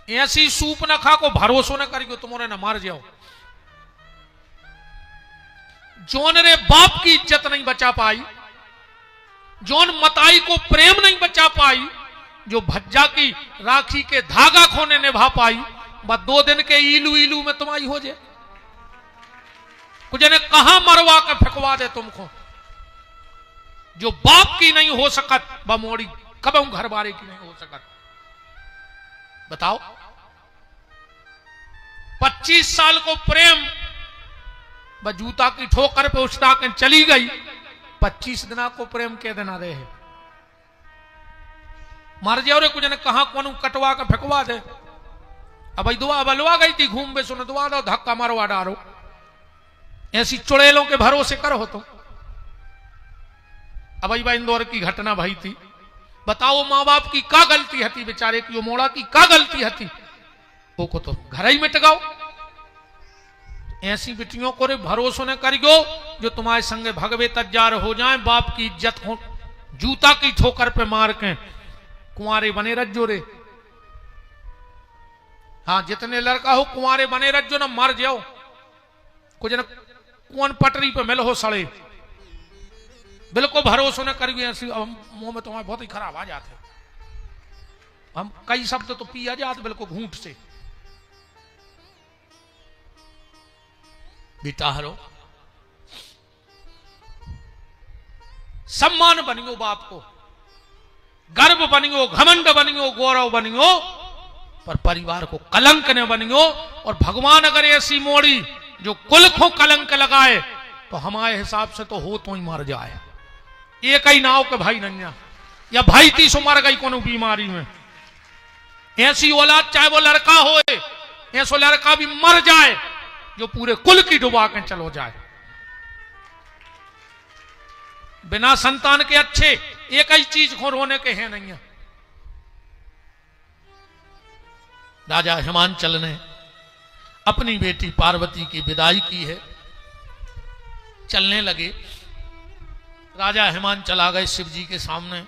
ऐसी सूप न खा को भरोसो न करियो तुम्हारे न मार जाओ। जोन रे बाप की इज्जत नहीं बचा पाई, जोन मताई को प्रेम नहीं बचा पाई, जो भज्जा की राखी के धागा खोने निभा पाई, बस 2 दिन के इलू इलू में तुम्हारी हो जाए। कुछ ने कहां मरवा के फेंकवा दे तुमको। जो बाप की नहीं हो सकत बमोड़ी कब घर बारे की नहीं हो सकत। बताओ 25 साल को प्रेम जूता की ठोकर पे उछता के चली गई, 25 दिना को प्रेम के देना रहे मर जाओ रे। कुछ ने कहा कौन कटवा के फेंकवा दे। अब दुआ बलवा गई थी घूम बे सुन दुआ दो धक्का मारवा डारो। ऐसी चुड़ैलों के भरोसे करो तो। अब इंदौर की घटना भाई थी। बताओ माँ बाप की क्या गलती हती, बेचारे की मोड़ा की क्या गलती हती, वो को तो घर ही मिट गाओ। ऐसी बेटियों को रे भरोसा न करियो जो तुम्हारे संगे भगवे तजार हो जाए, बाप की इज्जत हो जूता की ठोकर पे मार के कुंवारे बने रज्जो रे। हाँ जितने लड़का हो कुंवारे बने रज्जो ना मर जाओ। कुछ न कौन पटरी पे मिल हो सड़े, बिल्कुल भरोसा न करिए। ऐसी मुंह में तुम्हारे बहुत ही खराब आ जाते, हम कई शब्द तो पिया जाते बिल्कुल घूंट से। बेटा हरो सम्मान बनियो, बाप को गर्व बनियो, घमंड बनियो, गौरव बनियो, पर परिवार को कलंक न बनियो। और भगवान अगर ऐसी मोड़ी जो कुल को कलंक लगाए तो हमारे हिसाब से तो हो तो ही मर जाए। एक ही नाव के भाई नैया या भाई 30 मर गई कोनो बीमारी में। ऐसी औलाद चाहे वो लड़का हो, ऐसा लड़का भी मर जाए जो पूरे कुल की डुबा के चलो जाए। बिना संतान के अच्छे एक ही चीज को रोने के हैं नहीं। राजा हिमांचल ने अपनी बेटी पार्वती की विदाई की है, चलने लगे। राजा हिमांचल आ गए शिव जी के सामने।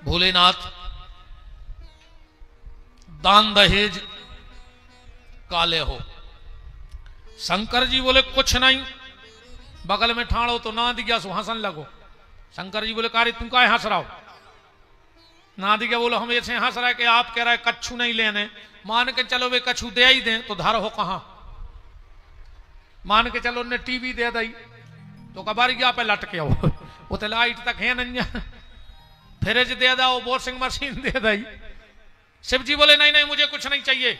भोलेनाथ दान दहेज काले हो। शंकर जी बोले कुछ नहीं, बगल में ठाड़ो तो ना दिया सो हंसन लगो। शंकर जी बोले कार्य तुम का हंस रहा हो। ना दिया बोलो हम ऐसे हंस रहे कि आप कह रहे कच्छू नहीं लेने, मान के चलो वे कच्छू दे ही दें तो धर हो कहां। मान के चलो ने टीवी दे दी तो कबार गया पे लटके हो, वो तो लाइट तक है नहीं। फ्रिज दे दो, वॉशिंग मशीन दे दी। शिव जी बोले नहीं नहीं मुझे कुछ नहीं चाहिए।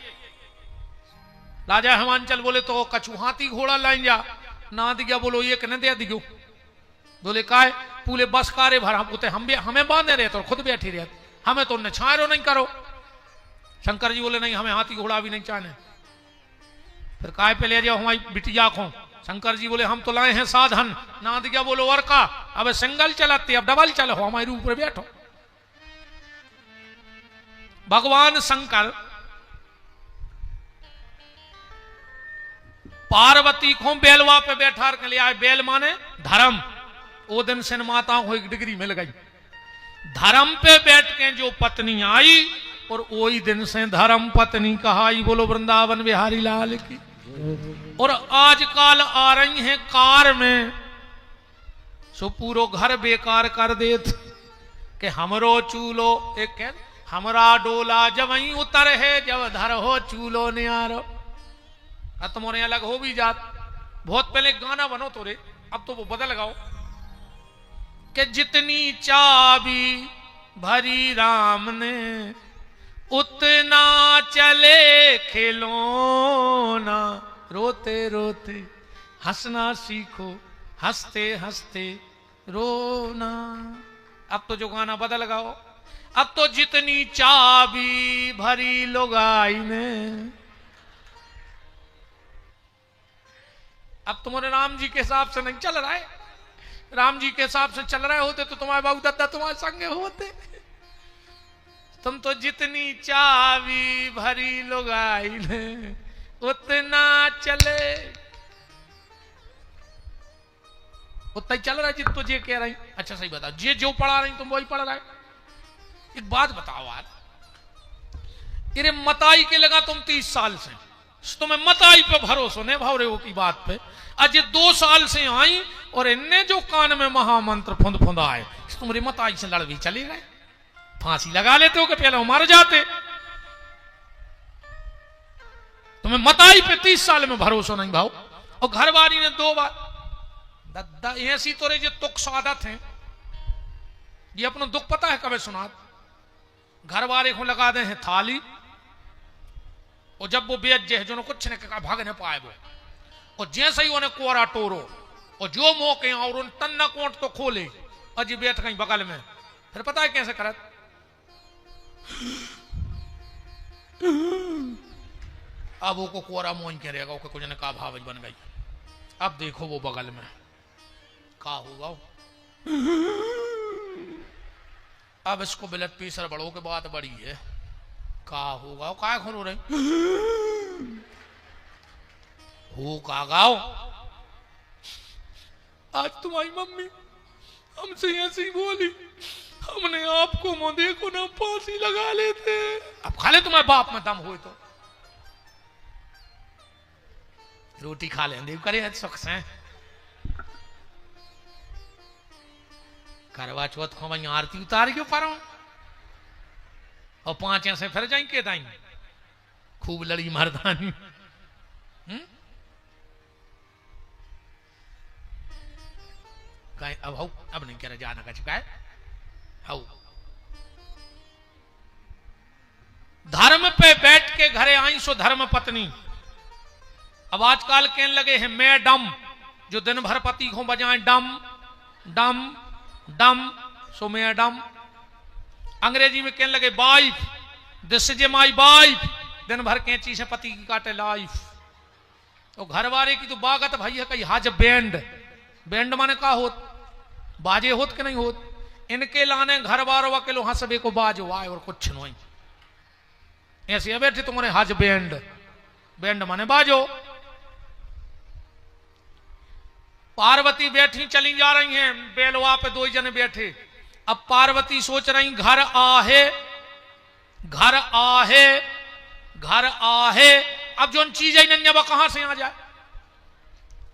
राजा हिमांचल बोले तो कछु हाथी घोड़ा लाइन जा। ना दिया बोलो एक न दे दियो। बोले का है पूरे बस कारे भर हम हमें बांधे रहे तो खुद बैठी रहे, हमें तो उन्हें छायरो नहीं करो। शंकर जी बोले नहीं हमें हाथी घोड़ा भी नहीं चाहने। फिर काय पे ले जाओ हमारी बिटिया को। शंकर जी बोले हम तो लाए हैं साधन। ना दिया बोलो और का अब सिंगल चलाते अब डबल चलो हमारे ऊपर बैठो। भगवान शंकर पार्वती को बेलवा पे बैठा के ले आए। बेल माने धर्म। वो दिन से माताओं को एक डिग्री मिल गई। धर्म पे बैठ के जो पत्नी आई और वही दिन से धर्म पत्नी कहाई। बोलो वृंदावन बिहारी लाल की। और आजकल आ रही हैं कार में सो पूरो घर बेकार कर देत कि हमरो चूलो एक हमरा डोला जब वहीं उतर है जब धर हो चूलो न्यारो। अब तुम्हारे अलग हो भी जात। बहुत पहले गाना बनो तो रे, अब तो वो बदल गाओ कि जितनी चाबी भरी राम ने उतना चले खिलौना। रोते रोते हंसना सीखो, हंसते हंसते रोना। अब तो जो गाना बदल गाओ। अब तो जितनी चाबी भरी लुगाई ने। अब तुम्हारे राम जी के हिसाब से नहीं चल रहा है। राम जी के हिसाब से चल रहे होते तो तुम्हारे बाबू दादा तुम्हारे संगे होते। तुम तो जितनी चाबी भरी लुगाई ने उतना चले। उतना ही चल रहा है जित तो जे कह रही। अच्छा सही बताओ, जे जो पढ़ा रही तुम वही पढ़ रहा है। एक बात बताओ यार, इरे मताई के लगा तुम 30 साल से, तुम्हें मताई पे भरोसा नहीं भाव रहे हो की बात पे। आज 2 साल से आई और इनने जो कान में महामंत्र फुंद फुंदा है, तुम्हारी मताई से लड़ भी चले गए। फांसी लगा लेते हो कि पहले मर जाते। तुम्हें मताई पे 30 साल में भरोसा नहीं भाव। और घरवाली ने 2 बार दद्दा ऐसी तो जो तुक स्वादत है, ये अपना दुख पता है कभी सुना। घर वाले को लगा दे हैं थाली, और जब वो बेच जे जो कुछ ने कहा भाग नहीं पाए वो, और जैसे ही उन्हें कोरा टोरो और जो मौके और उन तन्ना कोट तो खोले अजी बैठ गई बगल में। फिर पता है कैसे करत, अब वो को कोरा मोइन के रहेगा, ओके कुछ ने कहा भावज बन गई। अब देखो वो बगल में का होगा। अब इसको ब्लड प्रेशर बढ़ो के बात बड़ी है, का होगा काय खो रहे हो का गाओ। आज तुम्हारी मम्मी हमसे ऐसी बोली, हमने आपको मुंह देखो ना फांसी लगा लेते। अब खाले तुम्हारे बाप में दम हो तो रोटी खा लेंगे करे सुख से। करवा चौथ को वही आरती उतार क्यों पारो, और 5 ऐसे फिर जाएंगे के दाई खूब लड़ी मर्दानी। अब हाउ अब नहीं कह रहा जाना का चुका है। हाउ धर्म पे बैठ के घरे आई सो धर्म पत्नी। अब आजकल कहने लगे हैं मैडम, जो दिन भर पति को बजाए डम डम डम, सो मैडम। अंग्रेजी में कहने लगे wife, this is my wife, दिन भर कैंची से पति की काटे लाइफ। तो घर वाले की तो बागत भाई है कहीं हाज बैंड, बैंड माने का होत बाजे होत के नहीं होत। इनके लाने घर वालों के लो हंसबे को बाजो आए और कुछ नहीं ऐसे बैठे तुम्हारे हाज बैंड, बैंड माने बाजो। पार्वती बैठी चली जा रही हैं, बेलवा पे 2 जने बैठे। अब पार्वती सोच रही घर आहे घर आहे घर आहे। अब जो चीज है नन्या कहां से आ जाए।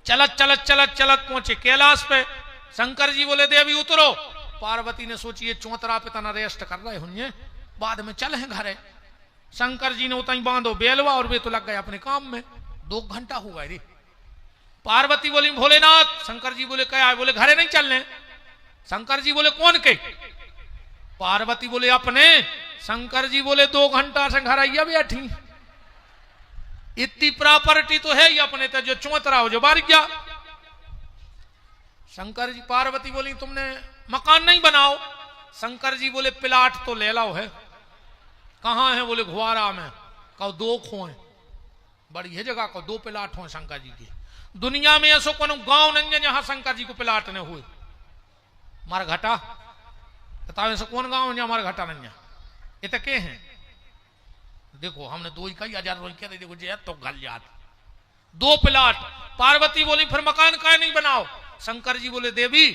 चलत चलत चलत चलत पहुंचे कैलाश पे। शंकर जी बोले देवी उतरो। पार्वती ने सोची चौतरा पे तना रेस्ट कर रहे होंगे, बाद में चल हैं घरे। शंकर जी ने उतनी बांधो बेलवा और वे तो लग गए अपने काम में। 2 घंटा हो गए रे। पार्वती बोली भोलेनाथ। शंकर जी बोले क्या है? बोले घरे नहीं चलने। शंकर जी बोले कौन के? पार्वती बोले अपने। शंकर जी बोले 2 घंटा से घर आइया बैठी, इतनी प्रॉपर्टी तो है ही अपने तो, जो चौतरा हो जो बार गया। शंकर जी पार्वती बोली तुमने मकान नहीं बनाओ। शंकर जी बोले प्लाट तो ले लाओ है। कहां है? बोले घुआरा में। कहो 2 खोए, बड़ी है जगह को 2 प्लाट हो शंकर जी के। दुनिया में ऐसा कोनो गांव नहीं है जहां शंकर जी को प्लाट ने हुए। मार घटा बताओ ऐसा कौन गांव है जहां हमारा घटा नहीं है? ये तो के हैं देखो, हमने 2 ही 1000 रोज क्या देखो जे तो गल जात 2 प्लाट। पार्वती बोली फिर मकान काहे नहीं बनाओ? शंकर जी बोले देवी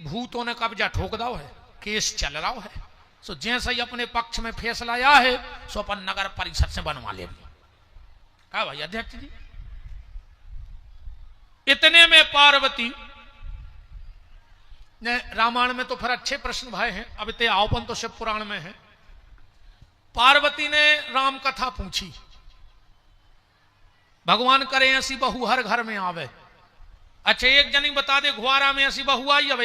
भूतों ने कब्जा ठोक दाओ है, केस चल रहा है। सो जैसे ही अपने पक्ष में फैसला आया है सो अपन नगर परिषद से बनवा ले। कहा भाई अध्यक्ष जी। इतने में पार्वती ने, रामायण में तो फिर अच्छे प्रश्न भाई हैं, अब इतने आओपन तो शिव पुराण में है। पार्वती ने राम कथा पूछी, भगवान करे ऐसी बहू हर घर में आवे। अच्छा एक जनी बता दे घुआरा में ऐसी बहू आई अब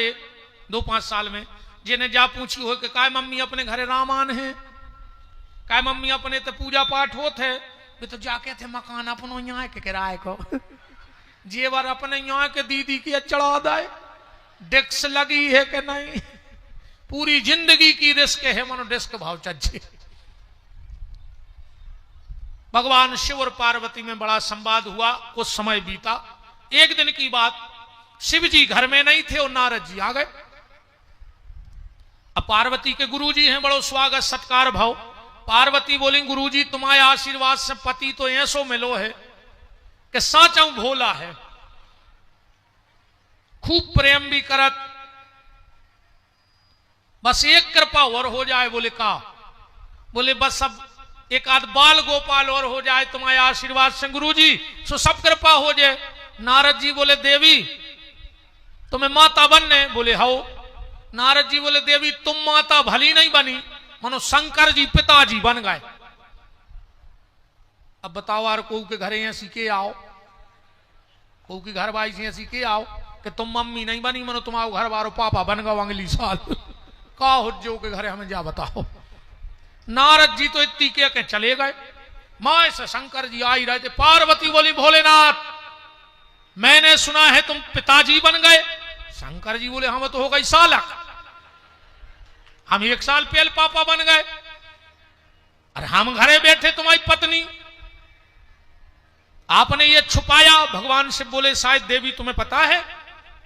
2-5 साल में, जिन्हें जा पूछी हो कि काय मम्मी अपने घरे रामान है, काय मम्मी अपने तो पूजा पाठ होत है। वे तो जाके थे मकान अपनो यहाँ के किराए को जेवर अपने यहाँ के दीदी की चढ़ा दाए, डिस्क लगी है कि नहीं, पूरी जिंदगी की रिस्क है, मनो डिस्क भाव चज्जे। भगवान शिव और पार्वती में बड़ा संवाद हुआ, कुछ समय बीता। एक दिन की बात, शिव जी घर में नहीं थे और नारद जी आ गए। अब पार्वती के गुरुजी हैं, बड़ो स्वागत सत्कार भाव। पार्वती बोली गुरुजी तुम्हारे आशीर्वाद से पति तो ऐसो मिलो है कि साचा भोला है। खूब प्रेम भी करत, बस एक कृपा और हो जाए। बोले का? बोले बस अब एक आध बाल गोपाल और हो जाए तुम्हारे आशीर्वाद से गुरु जी, सो सब कृपा हो जाए। नारद जी बोले देवी तुम्हें माता बनने? बोले हो। नारद जी बोले देवी तुम माता भली नहीं बनी, मानो शंकर जी पिताजी बन गए। अब बताओ यार, को के घरे ऐसी के आओ, को की घर बाई से ऐसी के आओ कि तुम मम्मी नहीं बनी, मानो तुम्हारे घर वालों पापा बन गए अगली साल। का हो जो के घरे हमें जा बताओ। नारद जी तो इतनी के चले गए। मां से शंकर जी आ ही रहे थे। पार्वती बोली भोलेनाथ मैंने सुना है तुम पिताजी बन गए। शंकर जी बोले हम तो हो गई सालक, हम 1 साल पहले पापा बन गए। अरे हम घरे बैठे तुम्हारी पत्नी, आपने ये छुपाया। भगवान से बोले शायद देवी तुम्हें पता है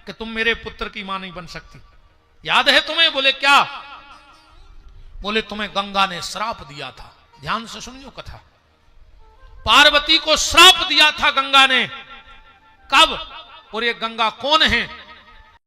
कि तुम मेरे पुत्र की मां नहीं बन सकती, याद है तुम्हें? बोले क्या? बोले तुम्हें गंगा ने श्राप दिया था। ध्यान से सुनियो कथा। पार्वती को श्राप दिया था गंगा ने। कब? और ये गंगा कौन है?